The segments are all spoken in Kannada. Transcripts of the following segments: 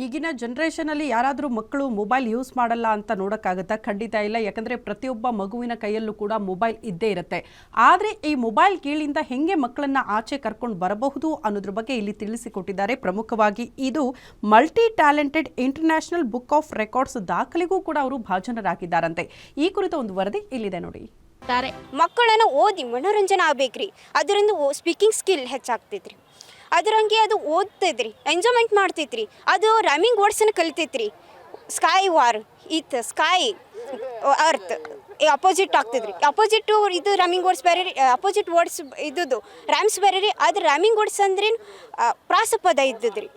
ಈಗಿನ ಜನರೇಷನಲ್ಲಿ ಯಾರಾದರೂ ಮಕ್ಕಳು ಮೊಬೈಲ್ ಯೂಸ್ ಮಾಡಲ್ಲ ಅಂತ ನೋಡೋಕ್ಕಾಗುತ್ತಾ? ಖಂಡಿತ ಇಲ್ಲ. ಯಾಕಂದರೆ ಪ್ರತಿಯೊಬ್ಬ ಮಗುವಿನ ಕೈಯಲ್ಲೂ ಕೂಡ ಮೊಬೈಲ್ ಇದ್ದೇ ಇರುತ್ತೆ. ಆದರೆ ಈ ಮೊಬೈಲ್ ಕೀಳಿಂದ ಹೆಂಗೆ ಮಕ್ಕಳನ್ನು ಆಚೆ ಕರ್ಕೊಂಡು ಬರಬಹುದು ಅನ್ನೋದ್ರ ಬಗ್ಗೆ ಇಲ್ಲಿ ತಿಳಿಸಿಕೊಟ್ಟಿದ್ದಾರೆ. ಪ್ರಮುಖವಾಗಿ ಇದು multi talented international book of records ದಾಖಲೆಗೂ ಕೂಡ ಅವರು ಭಾಜನರಾಗಿದ್ದಾರಂತೆ. ಈ ಕುರಿತ ಒಂದು ವರದಿ ಇಲ್ಲಿದೆ ನೋಡಿ. ಮಕ್ಕಳನ್ನು ಓದಿ ಮನೋರಂಜನೆ ಆಗಬೇಕ್ರಿ, ಅದರಿಂದ ಸ್ಪೀಕಿಂಗ್ ಸ್ಕಿಲ್ ಹೆಚ್ಚಾಗ್ತೈತ್ರಿ. ಅದರಂಗೆ ಅದು ಓದ್ತೈತ್ರಿ, ಎಂಜಾಯ್ಮೆಂಟ್ ಮಾಡ್ತೈತ್ರಿ, ಅದು ರೈಮಿಂಗ್ ವರ್ಡ್ಸನ್ನು ಕಲಿತೈತ್ರಿ. ಸ್ಕೈ ವಾರ್ ಇತ್ ಸ್ಕೈ ಅರ್ತ್ ಅಪೋಸಿಟ್ ಆಗ್ತದ್ರಿ. ಅಪೋಸಿಟ್ ಇದು ರೈಮಿಂಗ್ ವರ್ಡ್ಸ್ ಬೇರೆ ರೀ, ಅಪೋಸಿಟ್ ವರ್ಡ್ಸ್ ಇದ್ದದ್ದು ರೈಮ್ಸ್ ಬೇರೆ ರೀ. ಅದು ರೈಮಿಂಗ್ ವರ್ಡ್ಸ್ ಅಂದ್ರೆ ಪ್ರಾಸಪದ ಇದ್ದದ್ರಿ.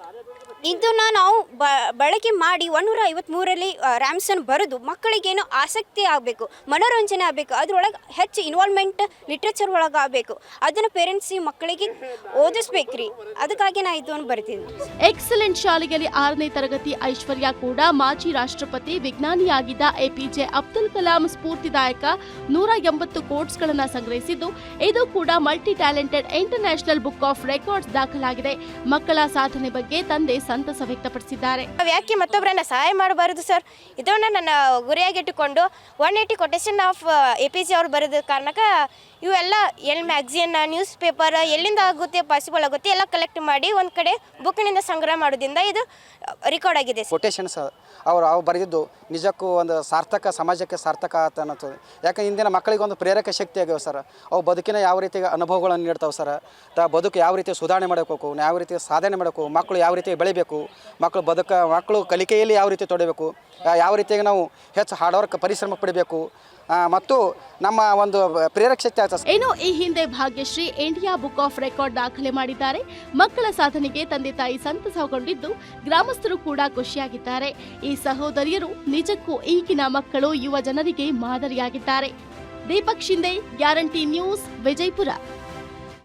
ಇದನ್ನು ನಾವು ಬಳಕೆ ಮಾಡಿ 153ರಲ್ಲಿ ರ್ಯಾಮ್ಸನ್ನು ಬರೆದು ಮಕ್ಕಳಿಗೇನು ಆಸಕ್ತಿ ಆಗಬೇಕು, ಮನೋರಂಜನೆ ಆಗಬೇಕು, ಅದರೊಳಗೆ ಹೆಚ್ಚು ಇನ್ವಾಲ್ವ್ಮೆಂಟ್ ಲಿಟ್ರೇಚರ್ ಒಳಗೆ ಆಗಬೇಕು. ಅದನ್ನು ಪೇರೆಂಟ್ಸಿಗೆ ಮಕ್ಕಳಿಗೆ ಓದಿಸ್ಬೇಕ್ರಿ. ಅದಕ್ಕಾಗಿ ನಾನು ಇದನ್ನು ಬರ್ತೀನಿ. ಎಕ್ಸಲೆಂಟ್ ಶಾಲೆಯಲ್ಲಿ 6ನೇ ತರಗತಿ ಐಶ್ವರ್ಯ ಕೂಡ ಮಾಜಿ ರಾಷ್ಟ್ರಪತಿ ವಿಜ್ಞಾನಿಯಾಗಿದ್ದ APJ ಅಬ್ದುಲ್ ಕಲಾಂ ಸ್ಫೂರ್ತಿದಾಯಕ 180 ಕೋಟ್ಸ್ಗಳನ್ನು ಸಂಗ್ರಹಿಸಿದ್ದು, ಇದು ಕೂಡ multi talented international book of records ದಾಖಲಾಗಿದೆ. ಮಕ್ಕಳ ಸಾಧನೆ ಬಗ್ಗೆ ತಂದೆ ಸಂತಸ ವ್ಯಕ್ತಪಡಿಸಿದ್ದಾರೆ. ಯಾಕೆ ಮತ್ತೊಬ್ಬರನ್ನ ಸಹಾಯ ಮಾಡಬಾರದು ಸರ್, ಇದನ್ನು ನನ್ನ ಗುರಿಯಾಗಿಟ್ಟುಕೊಂಡು 180 ಕೊಟೇಶನ್ ಆಫ್ APJ ಅವರು ಬರೆದ ಕಾರಣಕ್ಕೆ ಇವೆಲ್ಲ ಮ್ಯಾಗ್ಝಿನ್, ನ್ಯೂಸ್ ಪೇಪರ್ ಎಲ್ಲಿಂದ ಆಗುತ್ತೆ ಪಾಸಿಬಲ್ ಆಗುತ್ತೆ ಎಲ್ಲ ಕಲೆಕ್ಟ್ ಮಾಡಿ ಒಂದು ಕಡೆ ಬುಕ್ನಿಂದ ಸಂಗ್ರಹ ಮಾಡೋದ್ರಿಂದ ಇದು ರೆಕಾರ್ಡ್ ಆಗಿದೆ. ಕೊಟೇಶನ್ಸ್ ಅವು ಬರೆದಿದ್ದು ನಿಜಕ್ಕೂ ಒಂದು ಸಾರ್ಥಕ, ಸಮಾಜಕ್ಕೆ ಸಾರ್ಥಕ ಅಂತ ಅನ್ನಿಸ್ತದೆ. ಯಾಕೆ ಇಂದಿನ ಮಕ್ಕಳಿಗೆ ಒಂದು ಪ್ರೇರಕ ಶಕ್ತಿ ಆಗ್ಯಾವ ಸರ್. ಅವು ಬದುಕಿನ ಯಾವ ರೀತಿ ಅನುಭವಗಳನ್ನು ನೀಡ್ತಾವೆ ಸರ್. ಬದುಕು ಯಾವ ರೀತಿ ಸುಧಾರಣೆ ಮಾಡಬೇಕು, ಯಾವ ರೀತಿ ಸಾಧನೆ ಮಾಡಬೇಕು, ಮಕ್ಕಳು ಯಾವ ರೀತಿ ಬೆಳಿಬೇಕು, ಮಕ್ಕಳು ಕಲಿಕೆಯಲ್ಲಿ ಯಾವ ರೀತಿ ತೊಡಬೇಕು, ಯಾವ ರೀತಿಯಾಗಿ ನಾವು ಹೆಚ್ಚು ಹಾರ್ಡ್ ವರ್ಕ್ ಪರಿಶ್ರಮ ಪಡಿಬೇಕು ಮತ್ತು ನಮ್ಮ ಒಂದು ಪ್ರೇರಕ ಶಕ್ತಿ ಆಗ್ತದೆ. ಏನೋ ಈ ಹಿಂದೆ Bhagyashree India book of record ದಾಖಲೆ ಮಾಡಿದ್ದಾರೆ. ಮಕ್ಕಳ ಸಾಧನೆಗೆ ತಂದೆ ತಾಯಿ ಸಂತಸಗೊಂಡಿದ್ದು, ಗ್ರಾಮಸ್ಥರು ಕೂಡ ಖುಷಿಯಾಗಿದ್ದಾರೆ. ಈ ಸಹೋದರಿಯರು ನಿಜಕ್ಕೂ ಈಗಿನ ಮಕ್ಕಳು ಯುವ ಜನರಿಗೆ ಮಾದರಿಯಾಗಿದ್ದಾರೆ. Deepak Shinde, guarantee news, Vijayapura.